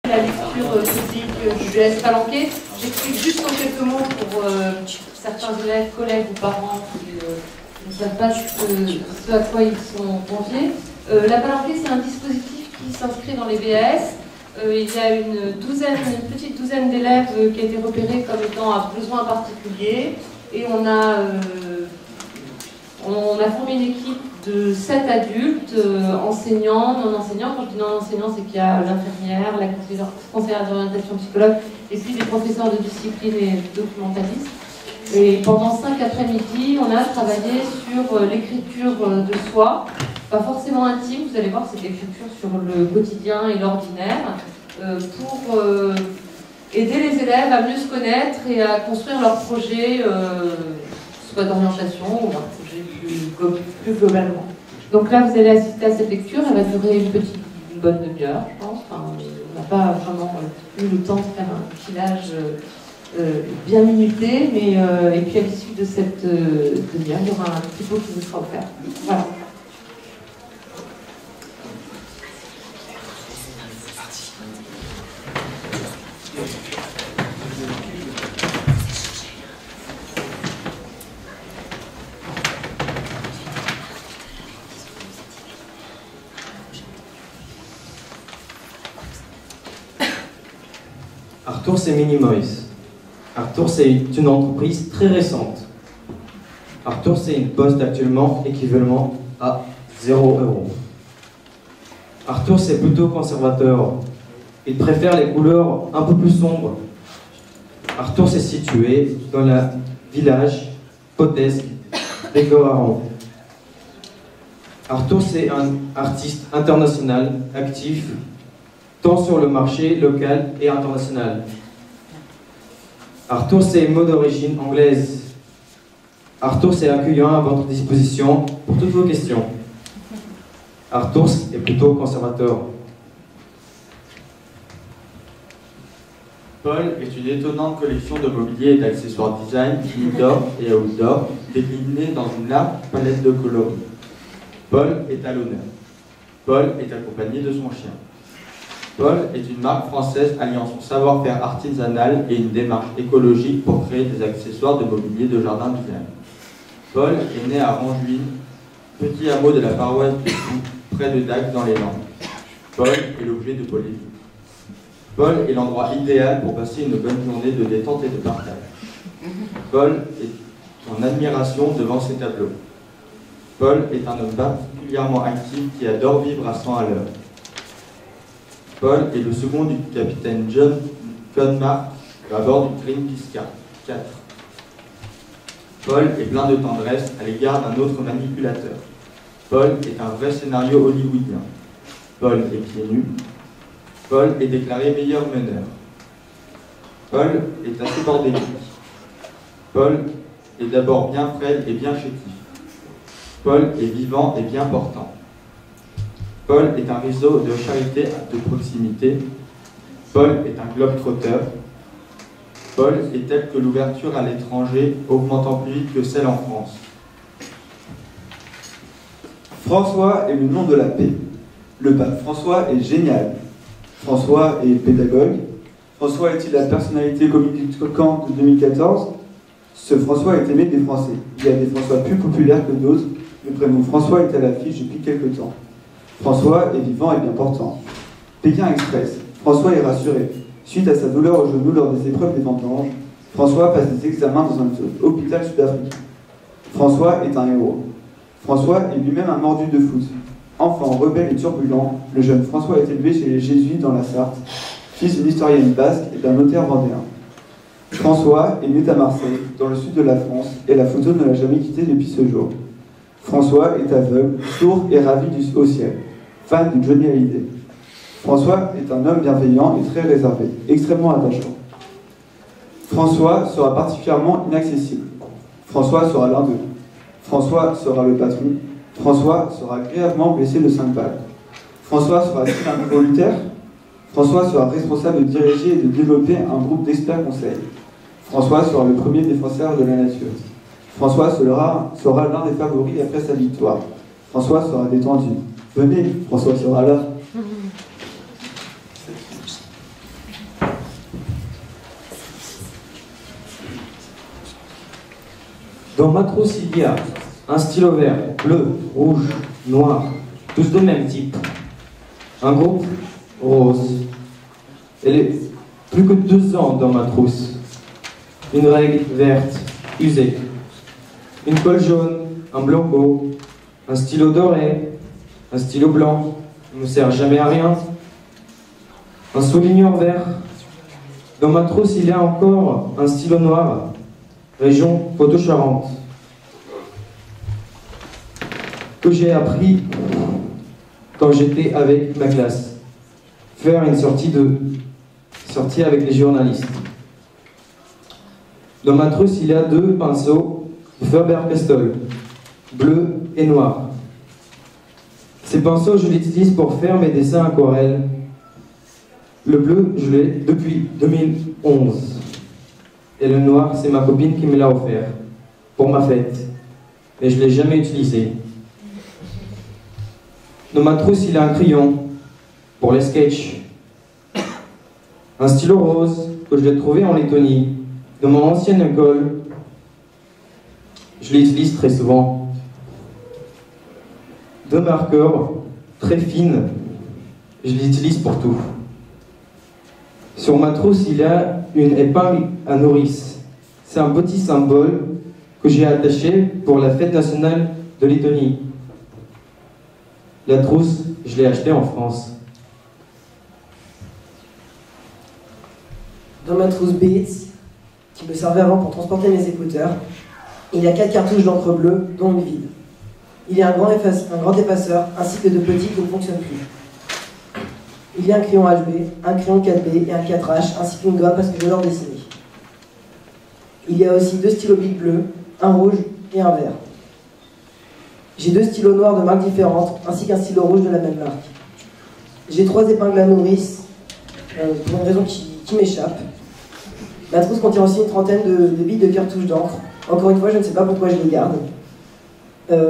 la lecture physique du GS Palanquet. J'explique juste en quelques mots pour certains élèves, collègues ou parents qui ne savent pas ce à quoi ils sont conviés. La Palanquet, c'est un dispositif qui s'inscrit dans les BAS. Il y a une petite douzaine d'élèves qui a été repérée comme étant à besoin particulier. Et on a formé une équipe de 7 adultes, enseignants, non-enseignants. Quand je dis non-enseignants, c'est qu'il y a l'infirmière, la conseillère d'orientation psychologue, et puis des professeurs de discipline et documentalistes. Et pendant 5 après-midi, on a travaillé sur l'écriture de soi, pas forcément intime, vous allez voir, c'est l'écriture sur le quotidien et l'ordinaire, pour aider les élèves à mieux se connaître et à construire leur projet, soit d'orientation ou un projet plus globalement. Donc là, vous allez assister à cette lecture, elle va durer une bonne demi-heure, je pense. Enfin, on n'a pas vraiment eu le temps de faire un filage bien minuté, mais et puis à l'issue de cette demi-heure, il y aura un petit pot qui vous sera offert. Voilà. Arthur, c'est Minimoys. Arthur, c'est une entreprise très récente. Arthur, c'est une poste actuellement équivalent à 0 €. Arthur, c'est plutôt conservateur. Il préfère les couleurs un peu plus sombres. Arthur, c'est situé dans le village potesque d'Egoaron. Arthur, c'est un artiste international actif tant sur le marché local et international. Arthur, c'est un mot d'origine anglaise. Arthur, c'est accueillant à votre disposition pour toutes vos questions. Arthur est plutôt conservateur. Paul est une étonnante collection de mobilier et d'accessoires design, indoor et outdoor, déclinés dans une large palette de coloris. Paul est à l'honneur. Paul est accompagné de son chien. Paul est une marque française alliant son savoir-faire artisanal et une démarche écologique pour créer des accessoires de mobilier de jardin design. Paul est né à Rangehuine, petit hameau de la paroisse de Fou, près de Dax dans les Landes. Paul est l'objet de polémique. Paul est l'endroit idéal pour passer une bonne journée de détente et de partage. Paul est en admiration devant ses tableaux. Paul est un homme particulièrement actif qui adore vivre à 100 à l'heure. Paul est le second du capitaine John Conmar à bord du Greenpeace 4. Paul est plein de tendresse à l'égard d'un autre manipulateur. Paul est un vrai scénario hollywoodien. Paul est pieds nus. Paul est déclaré meilleur meneur. Paul est assez bordélique. Paul est d'abord bien frêle et bien chétif. Paul est vivant et bien portant. Paul est un réseau de charité de proximité. Paul est un globe-trotteur. Paul est tel que l'ouverture à l'étranger, augmentant plus vite que celle en France. François est le nom de la paix. Le pape François est génial. François est pédagogue. François est-il la personnalité communicante de 2014 ? Ce François est aimé des Français. Il y a des François plus populaires que d'autres. Le prénom François est à l'affiche depuis quelque temps. François est vivant et bien portant. Pékin Express. François est rassuré. Suite à sa douleur au genou lors des épreuves des vendanges, François passe des examens dans un hôpital sud-africain. François est un héros. François est lui-même un mordu de foot. Enfant rebelle et turbulent, le jeune François est élevé chez les Jésuites dans la Sarthe, fils d'une historienne basque et d'un notaire vendéen. François est né à Marseille, dans le sud de la France, et la photo ne l'a jamais quitté depuis ce jour. François est aveugle, sourd et ravi au ciel, fan de Johnny Hallyday. François est un homme bienveillant et très réservé, extrêmement attachant. François sera particulièrement inaccessible. François sera l'un d'eux. François sera le patron. François sera grièvement blessé de 5 balles. François sera-t-il un nouveau Luther ? François sera responsable de diriger et de développer un groupe d'experts conseils. François sera le premier défenseur de la nature. François sera l'un des favoris après sa victoire. François sera détendu. Venez, François sera là. Dans ma trousse, il y a un stylo vert, bleu, rouge, noir, tous de même type. Un groupe rose. Elle est plus que 2 ans dans ma trousse. Une règle verte, usée. Une colle jaune, un blanco, un stylo doré, un stylo blanc, ne me sert jamais à rien. Un souligneur vert. Dans ma trousse, il y a encore un stylo noir, région Poitou-Charentes, que j'ai appris quand j'étais avec ma classe. Faire une sortie avec les journalistes. Dans ma trousse, il y a 2 pinceaux de Faber-Castell, bleu et noir. Ces pinceaux, je les utilise pour faire mes dessins aquarelles. Le bleu, je l'ai depuis 2011. Et le noir, c'est ma copine qui me l'a offert pour ma fête. Mais je ne l'ai jamais utilisé. Dans ma trousse, il y a un crayon pour les sketchs. Un stylo rose que je l'ai trouvé en Lettonie, dans mon ancienne école. Je l'utilise très souvent. 2 marqueurs très fines. Je les utilise pour tout. Sur ma trousse, il y a une épingle à nourrice. C'est un petit symbole que j'ai attaché pour la fête nationale de Lettonie. La trousse, je l'ai achetée en France. Dans ma trousse Beats, qui me servait avant pour transporter mes écouteurs, il y a 4 cartouches d'encre bleue, dont une vide. Il y a un grand effaceur, ainsi que de petits qui ne fonctionnent plus. Il y a un crayon HB, un crayon 4B et un 4H, ainsi qu'une gomme parce que je leur dessiner. Il y a aussi 2 stylos bic bleus, un rouge et un vert. J'ai 2 stylos noirs de marques différentes, ainsi qu'un stylo rouge de la même marque. J'ai 3 épingles à nourrice, pour une raison qui m'échappe. Ma trousse contient aussi une trentaine de billes de cartouches d'encre. Encore une fois, je ne sais pas pourquoi je les garde.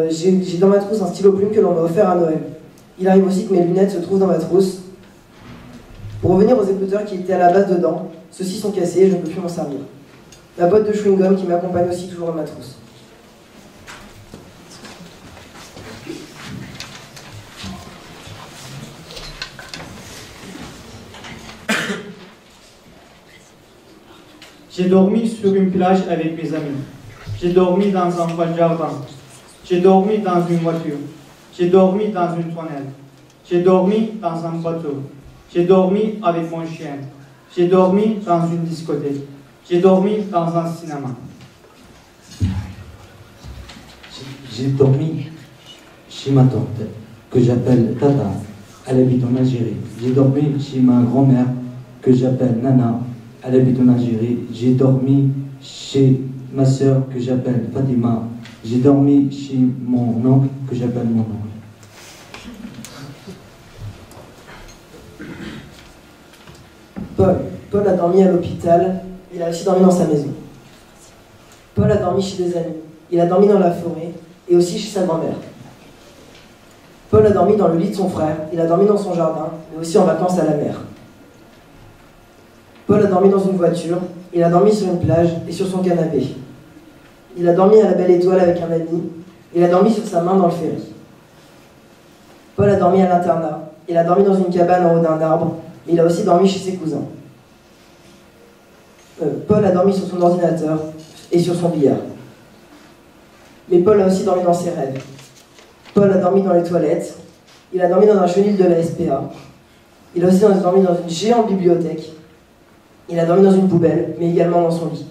J'ai dans ma trousse un stylo plume que l'on m'a offert à Noël. Il arrive aussi que mes lunettes se trouvent dans ma trousse. Pour revenir aux écouteurs qui étaient à la base dedans, ceux-ci sont cassés et je ne peux plus m'en servir. La boîte de chewing-gum qui m'accompagne aussi toujours dans ma trousse. J'ai dormi sur une plage avec mes amis. J'ai dormi dans un coin de jardin. J'ai dormi dans une voiture. J'ai dormi dans une tonnelle. J'ai dormi dans un bateau. J'ai dormi avec mon chien. J'ai dormi dans une discothèque. J'ai dormi dans un cinéma. J'ai dormi chez ma tante, que j'appelle Tata. Elle habite en Algérie. J'ai dormi chez ma grand-mère, que j'appelle Nana. Elle habite en Algérie. J'ai dormi chez ma soeur, que j'appelle Fatima. J'ai dormi chez mon oncle, que j'appelle mon oncle. Paul a dormi à l'hôpital, il a aussi dormi dans sa maison. Paul a dormi chez des amis, il a dormi dans la forêt et aussi chez sa grand-mère. Paul a dormi dans le lit de son frère, il a dormi dans son jardin, mais aussi en vacances à la mer. Paul a dormi dans une voiture, il a dormi sur une plage et sur son canapé. Il a dormi à la Belle Étoile avec un ami, il a dormi sur sa main dans le ferry. Paul a dormi à l'internat, il a dormi dans une cabane en haut d'un arbre, mais il a aussi dormi chez ses cousins. Paul a dormi sur son ordinateur et sur son billard. Mais Paul a aussi dormi dans ses rêves. Paul a dormi dans les toilettes, il a dormi dans un chenil de la SPA, il a aussi dormi dans une géante bibliothèque, il a dormi dans une poubelle, mais également dans son lit.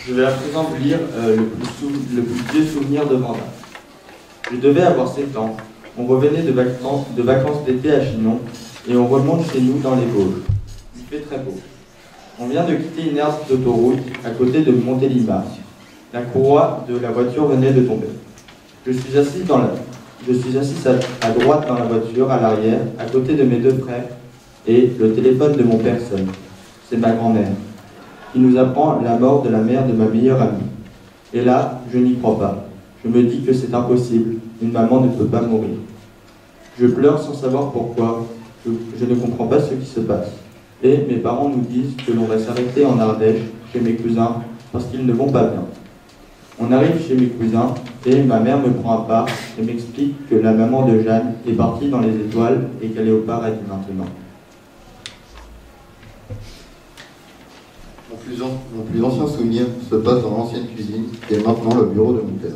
Je vais à présent vous lire le plus vieux souvenir de Vanda. Je devais avoir 7 ans. On revenait de vacances d'été à Chinon et on remonte chez nous dans les Vosges. Il fait très beau. On vient de quitter une aire d'autoroute à côté de Montélimar. La courroie de la voiture venait de tomber. Je suis assis à droite dans la voiture, à l'arrière, à côté de mes 2 frères, et le téléphone de mon père sonne. C'est ma grand-mère. Il nous apprend la mort de la mère de ma meilleure amie. Et là, je n'y crois pas. Je me dis que c'est impossible. Une maman ne peut pas mourir. Je pleure sans savoir pourquoi. Je ne comprends pas ce qui se passe. Et mes parents nous disent que l'on va s'arrêter en Ardèche, chez mes cousins, parce qu'ils ne vont pas bien. On arrive chez mes cousins et ma mère me prend à part et m'explique que la maman de Jeanne est partie dans les étoiles et qu'elle est au paradis maintenant. Mon plus ancien souvenir se passe dans l'ancienne cuisine qui est maintenant le bureau de mon père.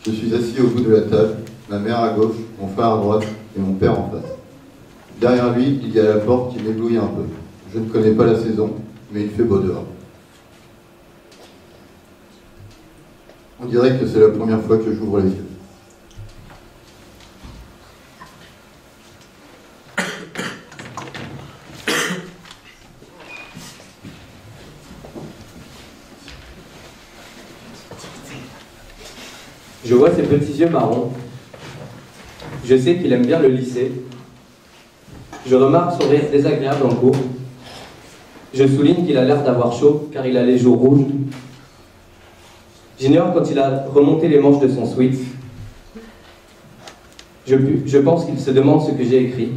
Je suis assis au bout de la table, ma mère à gauche, mon frère à droite et mon père en face. Derrière lui, il y a la porte qui m'éblouit un peu. Je ne connais pas la saison, mais il fait beau dehors. On dirait que c'est la première fois que j'ouvre les yeux. Je vois ses petits yeux marrons. Je sais qu'il aime bien le lycée. Je remarque son rire désagréable en cours. Je souligne qu'il a l'air d'avoir chaud car il a les joues rouges. J'ignore quand il a remonté les manches de son sweat. Je pense qu'il se demande ce que j'ai écrit.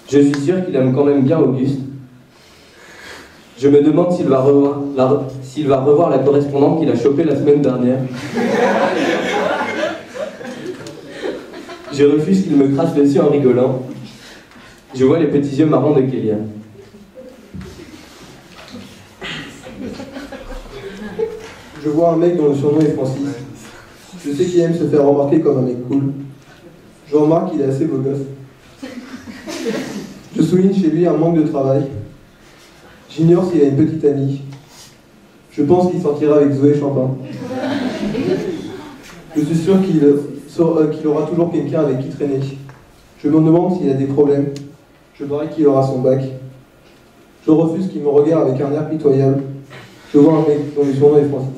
Je suis sûr qu'il aime quand même bien Auguste. Je me demande s'il va revoir la correspondante qu'il a chopée la semaine dernière. Je refuse qu'il me crache dessus en rigolant. Je vois les petits yeux marrons de Kélia. Je vois un mec dont le surnom est Francis. Je sais qu'il aime se faire remarquer comme un mec cool. Je remarque qu'il est assez beau gosse. Je souligne chez lui un manque de travail. J'ignore s'il a une petite amie. Je pense qu'il sortira avec Zoé Champin. Je suis sûr qu'il aura toujours quelqu'un avec qui traîner. Je me demande s'il a des problèmes. Je parie qu'il aura son bac. Je refuse qu'il me regarde avec un air pitoyable. Je vois un mec dont le surnom est Francis.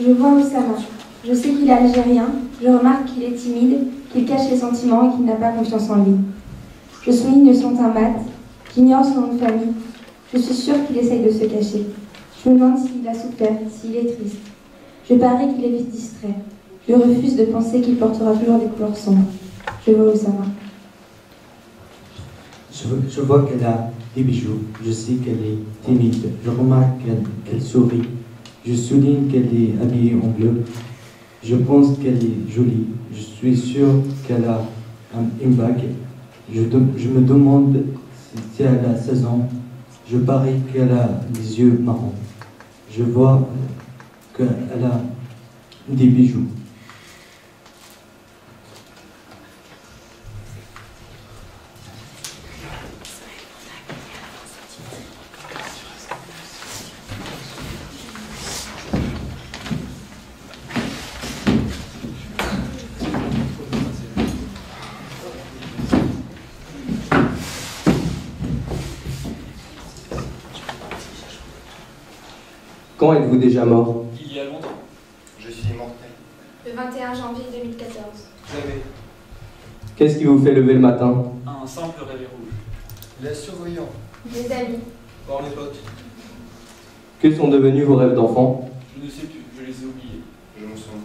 Je vois Oussama. Je sais qu'il est algérien. Je remarque qu'il est timide, qu'il cache ses sentiments et qu'il n'a pas confiance en lui. Je souligne son teint mat. J'ignore son nom de famille. Je suis sûre qu'il essaye de se cacher. Je me demande s'il a souffert, s'il est triste. Je parie qu'il est vite distrait. Je refuse de penser qu'il portera toujours des couleurs sombres. Je vois Oussama. Je vois qu'elle a des bijoux. Je sais qu'elle est timide. Je remarque qu'elle sourit. Je souligne qu'elle est habillée en bleu. Je pense qu'elle est jolie. Je suis sûr qu'elle a une bague. Je me demande si elle a 16 ans. Je parie qu'elle a des yeux marrons. Je vois qu'elle a des bijoux. Quand êtes-vous déjà mort? Il y a longtemps. Je suis immortel. Le 21 janvier 2014. J'avais Qu'est-ce qui vous fait lever le matin? un simple réveil rouge. Les surveillants. Des amis. Voir les potes. Que sont devenus vos rêves d'enfant? Je ne sais plus, je les ai oubliés. Je m'en souviens.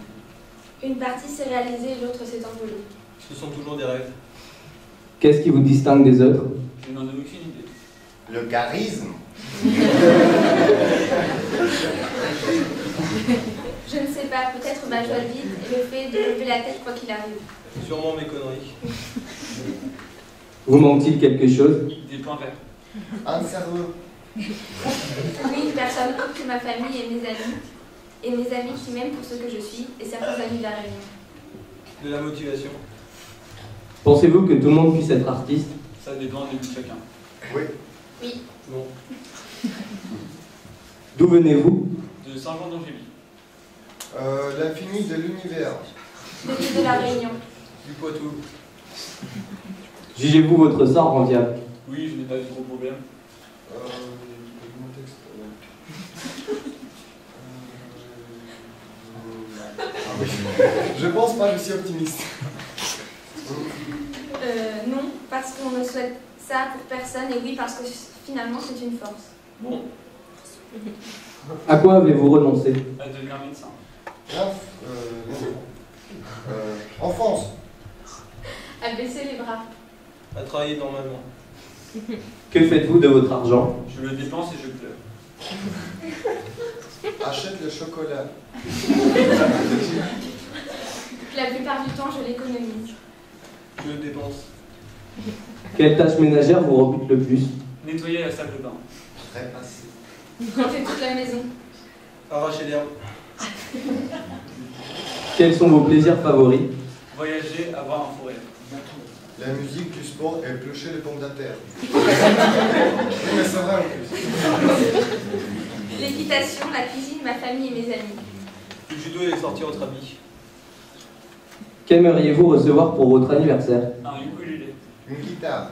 Une partie s'est réalisée et l'autre s'est envolée. Ce sont toujours des rêves. Qu'est-ce qui vous distingue des autres? Je n'en ai aucune idée. Le charisme. Je ne sais pas, peut-être ma joie de vivre et le fait de lever la tête quoi qu'il arrive. Sûrement mes conneries. Vous manque-t-il quelque chose? Des points verts. Un cerveau. Oui, personne autre que ma famille et mes amis. Et mes amis qui m'aiment pour ce que je suis et certains amis de la Réunion. De la motivation. Pensez-vous que tout le monde puisse être artiste? Ça dépend de chacun. Oui. Oui. Bon. D'où venez-vous? De Saint-Jean-d'Angély. L'infini de l'univers. De l'île de la Réunion. Du Poitou. Jugez-vous votre sort enviable? Oui, je n'ai pas de gros problèmes. Mon texte. Je pense pas, je suis optimiste. Non, parce qu'on ne souhaite ça pour personne, et oui, parce que finalement c'est une force. Bon, À quoi avez-vous renoncé? à devenir médecin. Enfance. À baisser les bras. À travailler normalement. Que faites-vous de votre argent? Je le dépense et je pleure. Achète le chocolat. La plupart du temps, je l'économise. Je le dépense. Quelle tâche ménagère vous rebute le plus? Nettoyer la salle de bain. Très passé. On fait toute la maison. Arracher l'herbe. Quels sont vos plaisirs favoris? Voyager, avoir un fou rêve. La musique, du sport et éplucher les pommes de terre. Oui, mais c'est vrai en plus. L'équitation, la cuisine, ma famille et mes amis. Le judo et les sorties entre amis. Qu'aimeriez-vous recevoir pour votre anniversaire? Un ukulélé. Une guitare.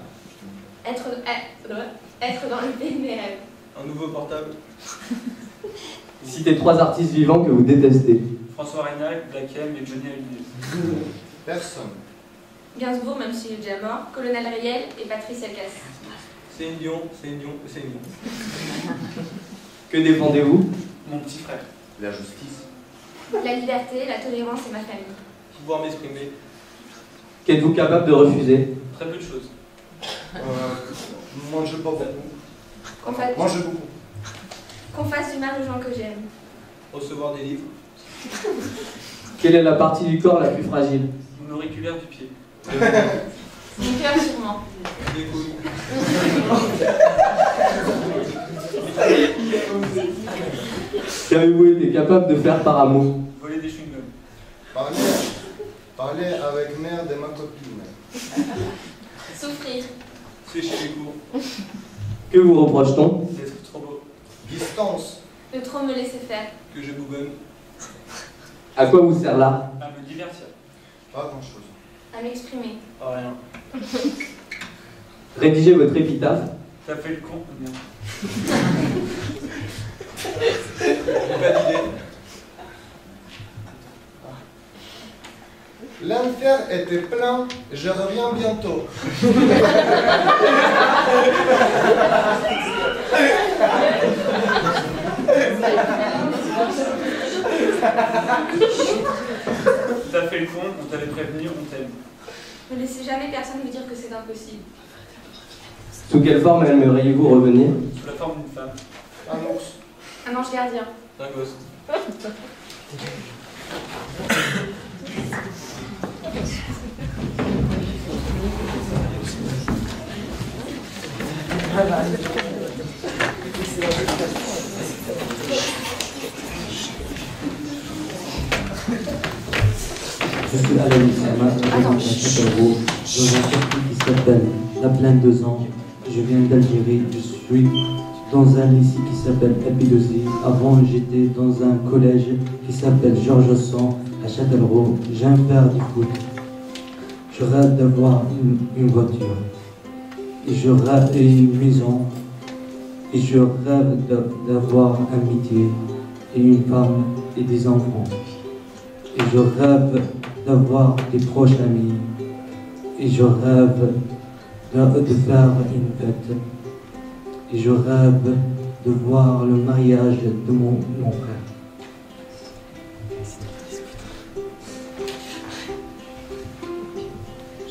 Être dans le pays de mes rêves. Un nouveau portable. Citez 3 artistes vivants que vous détestez. François Reynal, Black M et Johnny Hallyday. Personne. Gainsbourg, même s'il est déjà mort. Colonel Riel et Patricia Cass. Céline Dion, Céline Dion et Céline Dion. Que défendez-vous? Mon petit frère. La justice. La liberté, la tolérance et ma famille. Pouvoir m'exprimer. Qu'êtes-vous capable de refuser? Très peu de choses. Mange pas beaucoup. Mange beaucoup. Qu'on fasse du mal aux gens que j'aime. Recevoir des livres. Quelle est la partie du corps la plus fragile? Mon auriculaire du pied. Mon cœur sûrement. Des couilles. Qu'avez-vous été capable de faire par amour? Voler des chewing-gums. Parler avec mère de ma copine. Souffrir. Sécher les cours. Que vous reproche-t-on? D'être trop beau. Distance. De trop me laisser faire. Que je bougonne. À quoi vous sert l'art? À me divertir. Pas grand-chose. À m'exprimer. Ah, rien. Rédigez votre épitaphe. T'as fait le con? Merde. Pas d'idée. L'enfer était plein, je reviens bientôt. T'as fait le con, on t'avait prévenu, on t'aime. Ne laissez jamais personne me dire que c'est impossible. Sous quelle forme aimeriez-vous revenir? Sous la forme d'une femme. Un ours. Un ange gardien. Un gosse. Je suis à la Sama, à Châtellerault, dans un quartier qui s'appelle La Plaine de Zan. Je viens d'Algérie, je suis dans un lycée qui s'appelle Epidosi. Avant, j'étais dans un collège qui s'appelle Georges Sand à Châtellerault. J'aime faire du foot. Je rêve d'avoir une voiture. Et je rêve une maison. Et je rêve d'avoir un métier et une femme et des enfants. Et je rêve d'avoir des proches amis. Et je rêve de faire une fête. Et je rêve de voir le mariage de mon frère.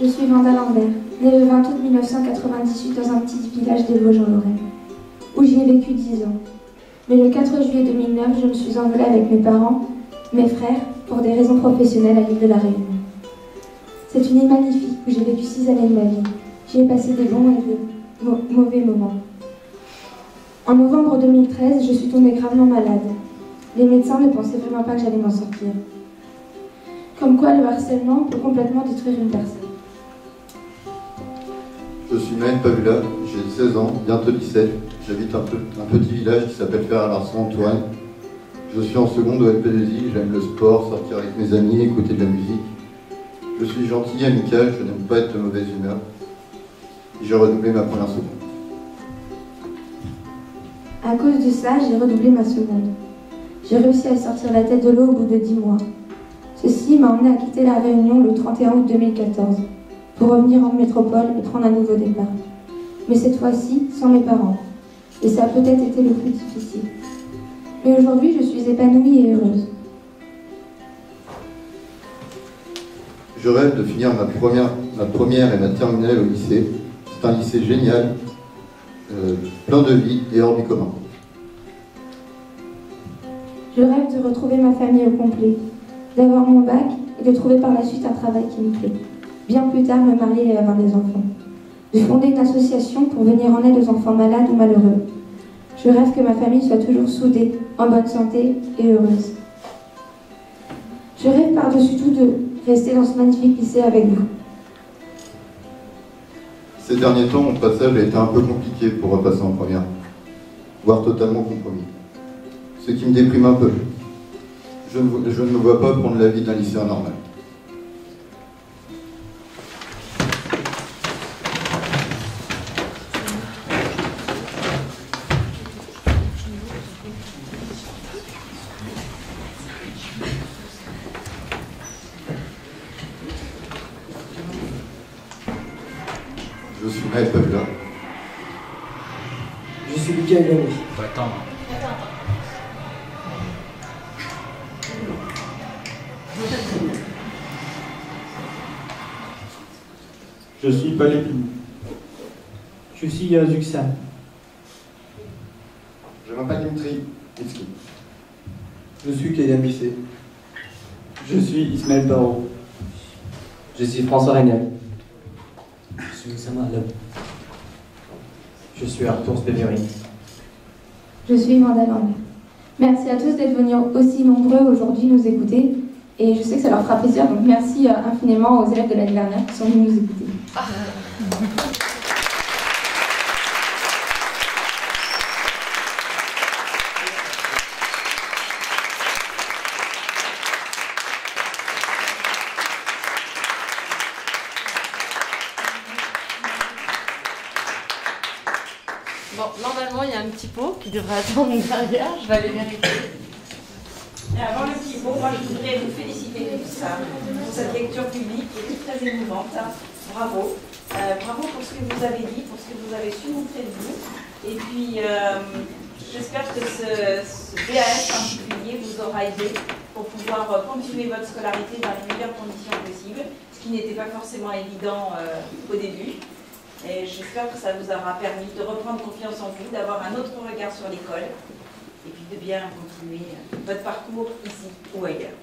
Je suis Vanda Lambert, née le 20 août 1998 dans un petit village des Vosges-en-Lorraine, où j'y ai vécu 10 ans. Mais le 4 juillet 2009, je me suis envolée avec mes parents, mes frères, pour des raisons professionnelles à l'île de la Réunion. C'est une île magnifique où j'ai vécu 6 années de ma vie. J'y ai passé des bons et de mauvais moments. En novembre 2013, je suis tombée gravement malade. Les médecins ne pensaient vraiment pas que j'allais m'en sortir. Comme quoi le harcèlement peut complètement détruire une personne. Je suis Naël Pavula, j'ai 16 ans, bientôt 17. J'habite un petit village qui s'appelle Fer-à-Larsan-Touraine. Je suis en seconde au LP2I, j'aime le sport, sortir avec mes amis, écouter de la musique. Je suis gentil, amical, je n'aime pas être de mauvaise humeur. J'ai redoublé ma première seconde. À cause de ça, j'ai redoublé ma seconde. J'ai réussi à sortir la tête de l'eau au bout de 10 mois. Ceci m'a emmené à quitter la Réunion le 31 août 2014 pour revenir en métropole et prendre un nouveau départ. Mais cette fois-ci, sans mes parents. Et ça a peut-être été le plus difficile. Mais aujourd'hui, je suis épanouie et heureuse. Je rêve de finir ma première et ma terminale au lycée. C'est un lycée génial, plein de vie et hors du commun. Je rêve de retrouver ma famille au complet, d'avoir mon bac et de trouver par la suite un travail qui me plaît. Bien plus tard, me marier et avoir des enfants. De fonder une association pour venir en aide aux enfants malades ou malheureux. Je rêve que ma famille soit toujours soudée, en bonne santé et heureuse. Je rêve par-dessus tout de rester dans ce magnifique lycée avec vous. Ces derniers temps, mon passage a été un peu compliqué pour repasser en première, voire totalement compromis. Ce qui me déprime un peu. Je ne me vois pas prendre la vie d'un lycéen normal. Je suis Maël Pavla. Je suis Lucas Elvani. Faut attendre. Je suis Palépine. Je suis Yazuksan. Je m'appelle Dimitri Itsky. Je suis Kélian Bisset. Je suis Ismaël Barreau. Je suis François Régnal. Je suis Oussama Alab. Je suis Arthur Spévéry. Je suis Amanda Lang. Merci à tous d'être venus aussi nombreux aujourd'hui nous écouter. Et je sais que ça leur fera plaisir, donc merci infiniment aux élèves de l'année dernière qui sont venus nous écouter. Bon, normalement, il y a un petit pot qui devrait attendre derrière. Je vais aller vérifier. Et avant le petit pot, moi je voudrais vous féliciter tous pour cette lecture publique qui est très émouvante. Bravo. Bravo pour ce que vous avez dit, pour ce que vous avez su montrer de vous. Et puis, j'espère que ce BAS particulier vous aura aidé pour pouvoir continuer votre scolarité dans les meilleures conditions possibles, ce qui n'était pas forcément évident au début. Et j'espère que ça vous aura permis de reprendre confiance en vous, d'avoir un autre regard sur l'école, et puis de bien continuer votre parcours ici ou ailleurs.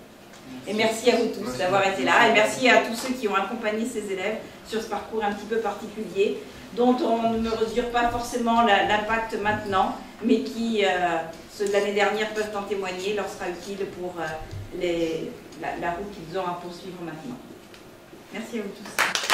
Et merci à vous tous d'avoir été là, et merci à tous ceux qui ont accompagné ces élèves sur ce parcours un petit peu particulier, dont on ne mesure pas forcément l'impact maintenant, mais qui, ceux de l'année dernière peuvent en témoigner, leur sera utile pour la route qu'ils ont à poursuivre maintenant. Merci à vous tous.